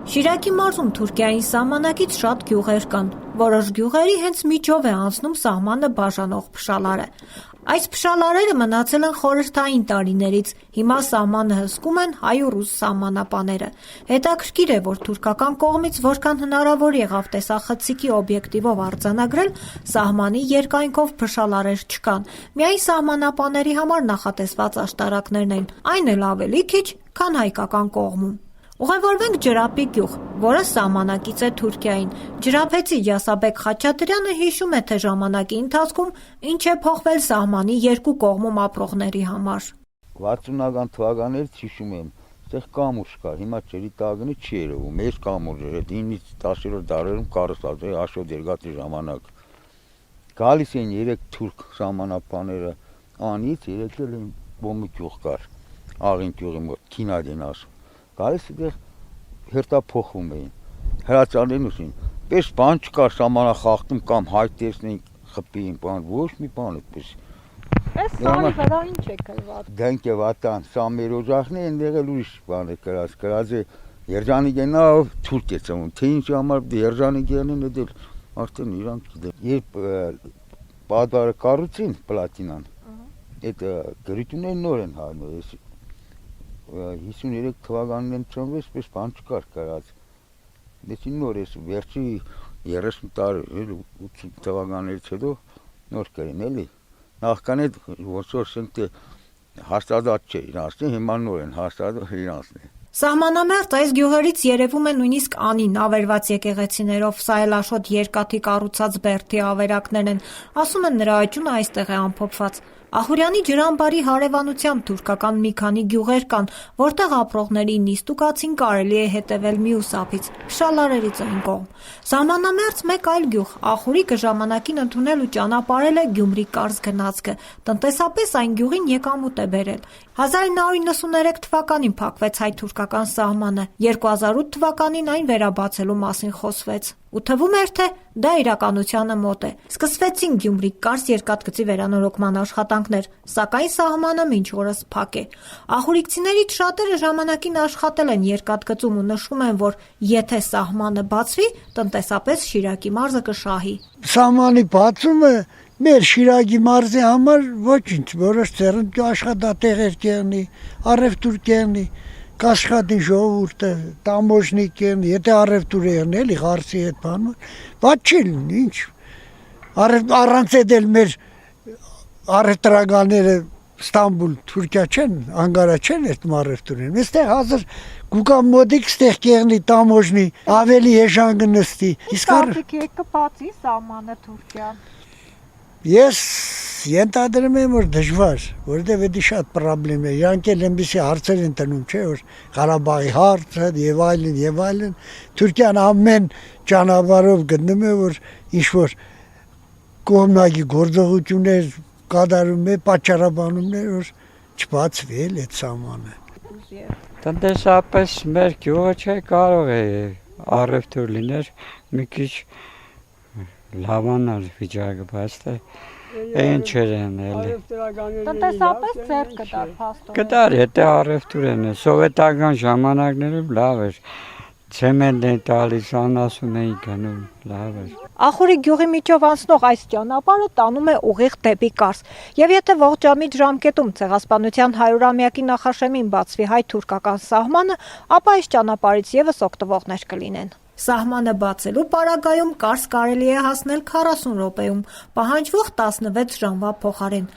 Շիրակի մարզում Թուրքիային սահմանակից շատ գյուղեր կան։ Որոշ գյուղերի հենց միջով է անցնում սահմանը բաժանող փշալարը։ Այս փշալարերը մնացել են խորհրդային տարիներից, հիմա սահմանը հսկում են հայ ու ռուս սահմանապաները։ Հետաքրքիր է, որ թուրքական կողմից որքան հնարավոր եղավ տեսախցիկի օբյեկտիվով արձանագրել, սահմանի երկայնքով փշալարեր չկան։ Միայն սահմանապաների համար նախատեսված աշտարակներն են, այն էլ ավելի քիչ, քան հայկական կողմում։ Ուղևորվենք Ջրապի գյուղ, որը սահմանակից է Թուրքիային։ Ջրափեցի Յասաբեկ Խաչատրյանը հիշում է, թե ժամանակի ընթացքում ինչ է փոխվել սահմանի երկու կողմում ապրողների համար։ 60-ական թվականներից հիշում եմ, այդտեղ կամուրջ կար, հիմա ջրի տակը չի երևում, մեր կամուրջը 9-ից 10-րդ դարերում կառուցված է Աշոտ Երգատի ժամանակ։ Գալիս են 3 թուրք սահմանապանները անից, եկել են Բոմի գյուղ կար, Աղին գյուղի մոտ, Քինադեն ասում։ Գալիս այդտեղ հերթափոխվում էին, հրացանեն ուշին, պես բան չկար սահմանախախտում կամ հայտ տեսնեին խփին, բան, ոչ մի բան այդպես։ Այս սարի վրա ինչ է գրված։ Դենք է վատան, սա մեր օջախն է, այնտեղ էլ ուրիշ բան է գրած է Երջանիկենա թուրք է ծնվում, թե ինչ համար Երջանիկենին դել արդեն իրանք գիտեն։ Երբ պատվարը կառուցին պլատինան, այդ գրությունները նոր են հայտնվել։ 53 թվականին ծնվեց, պես բան չկար գրած։ Դեսի նոր էս վերջի 30 տարի 80 թվականներից հետո նոր կրին էլի։ Նախքան այդ ոնց որ ասենք թե հաստատած չէ իրանցն, հիմա նոր են հաստատած իրանցն է։ Սահմանամերձ այս գյուղերից երևում է նույնիսկ անին ավերված եկեղեցիներով, սա էլ Աշոտ Երկաթի կառուցած բերդի ավերակներ են, ասում են նրա աճյունը այստեղ է ամփոփված։ Ախուրյանի ջրամբարի հարևանությամբ թուրքական մի քանի գյուղեր կան, որտեղ ապրողների նիստուկացին կարելի է հետևել մյուս ափից, փշալարերից այն կողմ։ Սահմանամերձ մեկ այլ գյուղ, Ախուրիկը ժամանակին ընդունել ու ճանապարհել է Գյումրի կարճ գնացքը, տնտեսապես այն գյուղին եկամուտ է բերել։ 1993 թվականին փակվեց հայ-թուրքական սահմանը, 2008 թվականին այն վերաբացելու մասին խոսվեց։ Ու թվում էր, թե դա իրականությանը մոտ է։ Սկսվեցին Գյումրի կարճ երկաթգծի վերանորոգման աշխատանքներ, սակայն սահմանը մինչ օրս փակ է։ Ախուրիկցիներից շատերը ժամանակին աշխատել են երկաթգծում ու նշում են, որ եթե սահմանը բացվի, տնտեսապես Շիրակի մարզը կշահի։ Սահմանի բացումը մեր Շիրակի մարզի համար ոչինչ, որոշ ծերունդ աշխատատեղեր կերնի, առևտուր կերնի, կաշխատի ժողովուրդը, տամոժնիկ կերնի, եթե առևտուր եղնի, էլի հարցի հետ բանում, բաց չի լինի, ինչ։ Առանց էդ էլ մեր առևտրականները Ստամբուլ, Թուրքիա չեն, Անկարա չեն այդ առևտուրին։ Այստեղ հազար գուկա մոդիկ ստեղ կերնի, տամոժնի, ավելի եժան կնստի։ Իսկ եկը բացի սահմանը Թուրքիան։ Ես ենթադրում եմ, որ դժվար, որովհետև դա շատ պրոբլեմ է։ Իրանք էլ այնպիսի հարցեր են տնում, չէ՞ որ Ղարաբաղի հարցը եւ այլն։ Թուրքիան ամեն ճանապարհով գտնում է, որ ինչ որ կողմնակի գործողություններ կատարում է, պատճառաբանումներ, որ չբացվի էլ այդ սահմանը։ Տնտեսապես մեր գյուղը չէ կարող է առևտուր լիներ, մի քիչ լավանալ վիճակը, բայց թե ինչ են էլի։ Տնտեսապես ձեռք կտար փաստորեն։ Կտար, եթե առևտուր են, սովետական ժամանակներում լավ էր։ Ցեմենտ են տալիս, անասուն էին գնում, լավ էր։ Ախուրիկ գյուղի միջով անցնող այս ճանապարհը տանում է ուղիղ դեպի Կարս։ Եվ եթե ողջամիտ ժամկետում Ցեղասպանության 100-ամյակի նախաշեմին բացվի հայ-թուրքական սահմանը, ապա այս ճանապարհից եւս օգտվողներ կլինեն։ Սահմանը բացելու պարագայում Կարս կարելի է հասնել 40 րոպեում, պահանջվող 16 ժամվա փոխարեն։